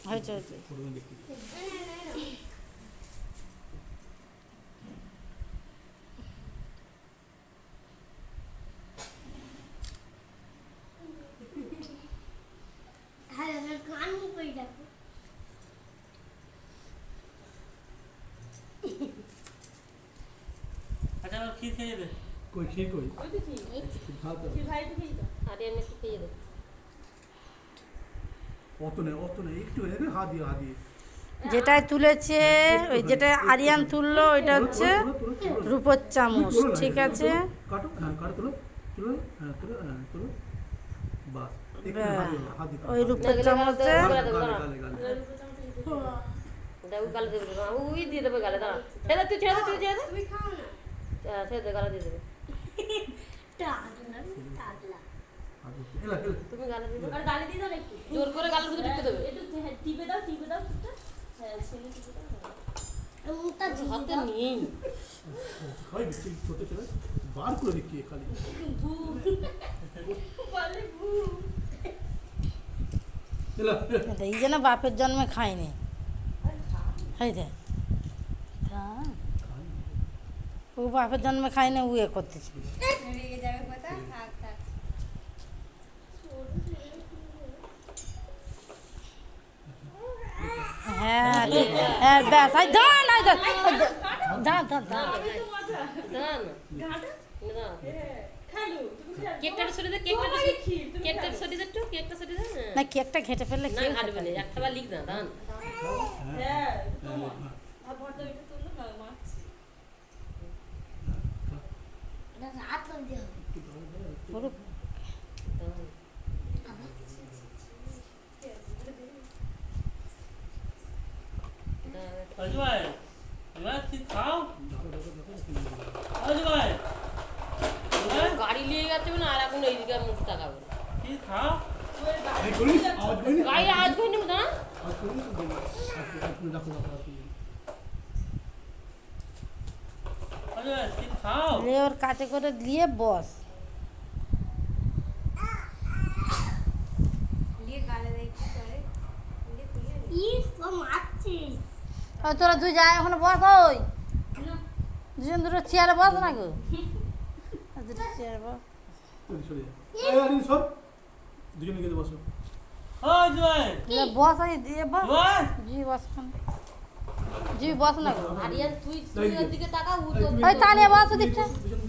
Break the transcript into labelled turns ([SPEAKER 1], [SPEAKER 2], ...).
[SPEAKER 1] হয়েছে হয়েছে।
[SPEAKER 2] अच्छा खीर खाइए दे
[SPEAKER 3] कोई खीर कोई खा तो
[SPEAKER 4] अरे मैं तो खाइए दे
[SPEAKER 3] অত নেই একটু এনে হাত দিয়ে
[SPEAKER 1] যেটাই তুলেছে ওই যেটা আরিয়ান তুললো ওইটা হচ্ছে রূপোর চামচ, ঠিক আছে?
[SPEAKER 3] কাটো হ্যাঁ কাটো তুলো তুলো বাস একটু হাত দিয়ে
[SPEAKER 1] ওই রূপোর চামচে
[SPEAKER 4] দাও গালে দেবে না ওই দিয়ে দেবে গালে দাঁড়া ছেড়ে তুই ছেড়ে তুই ছেড়ে
[SPEAKER 5] তুমি খাও না
[SPEAKER 4] ছেড়ে দে গালে দিয়ে দেবে
[SPEAKER 5] টাগলা
[SPEAKER 3] এলা
[SPEAKER 4] তুমি গালে দিয়ে
[SPEAKER 5] আর গালি দিয়ে দাও একটু
[SPEAKER 4] জোর করে গালের ভিতরে ঢুকে দেবে
[SPEAKER 5] একটু টিপে দাও টুকটা হ্যাঁ ছেলে টিপে দাও মুখটা
[SPEAKER 4] হাতে নেই
[SPEAKER 3] খাই বেশি ছোট ছোট বার করে দিচ্ছি খালি
[SPEAKER 5] ভু বলে ভু
[SPEAKER 3] এলা
[SPEAKER 1] এই যেন বাপের জন্মে খায়নি, হাই দে ও বাপের জন্মে খায়নি, ও এ করতেছে।
[SPEAKER 5] রেগে যাবে কথা থাক থাক
[SPEAKER 1] হ্যাঁ ঠিক, হ্যাঁ ব্যাস, এই দাঁড়ান দাঁড়ান
[SPEAKER 5] খালু তুমি
[SPEAKER 4] কেকটা সরিয়ে দে কেকটা সরিয়ে দে একটু কেকটা সরিয়ে দে
[SPEAKER 1] না, কেকটা ঘেটে ফেললে
[SPEAKER 4] না
[SPEAKER 1] কেউ
[SPEAKER 4] কাটবে না একটা বার লিখ না দান
[SPEAKER 5] হ্যাঁ আর বড় এটা তুললো না মারছি এটা রাত করে দিও
[SPEAKER 1] পুরো
[SPEAKER 2] अजवाय अजवाय खीर खाओ अजवाय
[SPEAKER 4] গাড়ি নিয়ে গেছে না আর এখন এইদিকে মুখ তাকাবে
[SPEAKER 2] खीर खाओ
[SPEAKER 3] এই করি আওয়াজ করি
[SPEAKER 4] গাড়ি আজ কই নিব না
[SPEAKER 3] আওয়াজ করি আপনি রাখো
[SPEAKER 2] अजवाय खीर खाओ
[SPEAKER 1] লে ওর কাছে করে দিয়ে বস।
[SPEAKER 5] দিয়ে গালে দেখতে করে ইস ও মারছিস
[SPEAKER 1] ওই তোরা তুই যা ওখানে বস, ওই দুজন দুটো চেয়ারে বস না গো, দুটো চেয়ারে বস।
[SPEAKER 3] সরে এই আরে সর দুজনে গিয়ে বসো
[SPEAKER 2] अजवाय
[SPEAKER 1] লে বস, এই দিয়ে বস,
[SPEAKER 2] अजवाय
[SPEAKER 1] জি বস খান, জি বস না গো।
[SPEAKER 4] আরিয়ান তুই তুই ওর দিকে তাকা ও তো
[SPEAKER 1] ওই তানিয়া বস ওদিকটা।
[SPEAKER 3] দুজন